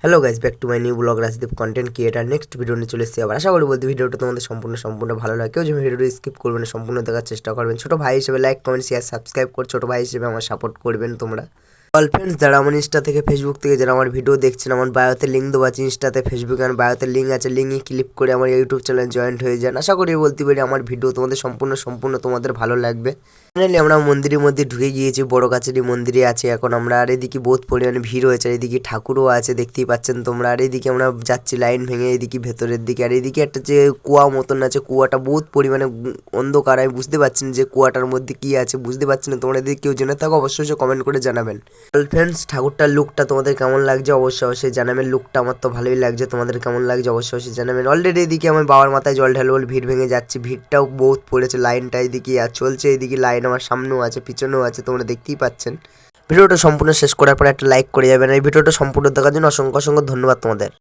Hello guys, back to my new blog Rajdeep content creator. Next video নিয়ে চলে এসেছি আবার। আশা করি বলতে ভিডিওটা তোমাদের সম্পূর্ণ ভালো লাগে। কেউ যে ভিডিওটি স্কিপ করবেন না, সম্পূর্ণ দেখার চেষ্টা করবেন। ছোটো ভাই হিসেবে লাইক কমেন্ট শেয়ার সাবস্ক্রাইব করে ছোটো ভাই হিসেবে আমার সাপোর্ট করবেন তোমরা। অল ফ্রেন্ডস যারা আমার ইনস্টা থেকে ফেসবুক থেকে যারা আমার ভিডিও দেখছেন, আমার বায়োতে লিঙ্ক দেওয়া আছে। ইনস্টাতে ফেসবুকে আমার বায়োতে লিঙ্ক আছে, লিঙ্কে ক্লিক করে আমার ইউটিউব চ্যানেল জয়েন্ট হয়ে যান। আশা করি বলতে পারি আমার ভিডিও তোমাদের সম্পূর্ণ তোমাদের ভালো লাগবে। ফাইনালি আমরা মন্দিরের মধ্যে ঢুকে গিয়েছি, বড় কাছেরই মন্দিরে আছে এখন আমরা। আর এদিকে বহুত পরিমাণে ভিড় হয়েছে, আর এদিকে ঠাকুরও আছে দেখতেই পাচ্ছেন তোমরা। আর এদিকে আমরা যাচ্ছি লাইন ভেঙে এদিকে ভেতরের দিকে। আর এদিকে একটা যে কুয়া মতন আছে, কুয়াটা বহুত পরিমাণে অন্ধকার। আমি বুঝতে পারছি না যে কুয়াটার মধ্যে কি আছে, বুঝতে পারছি না। তোমরা যদি কেউ জেনে থাকো অবশ্যই কমেন্ট করে জানাবেন। ফ্রেন্ডস ঠাকুরটার লুকটা তোমাদের কেমন লাগছে অবশ্যই জানাবেন। লুকটা আমার তো ভালোই লাগছে, তোমাদের কেমন লাগছে অবশ্যই জানাবেন। অলরেডি এদিকে আমার বাবার মাথায় জল ঢালবো, ভিড় ভেঙে যাচ্ছে, ভিড়টাও বহুত পড়েছে। লাইনটা এদিকে আর চলছে, এদিকে লাইন আমার সামনেও আছে পিছনেও আছে, তোমরা দেখতেই পাচ্ছেন। ভিডিওটা সম্পূর্ণ শেষ করার পর একটা লাইক করে যাবেন। এই ভিডিওটা সম্পূর্ণ দেখার জন্য অসংখ্য ধন্যবাদ তোমাদের।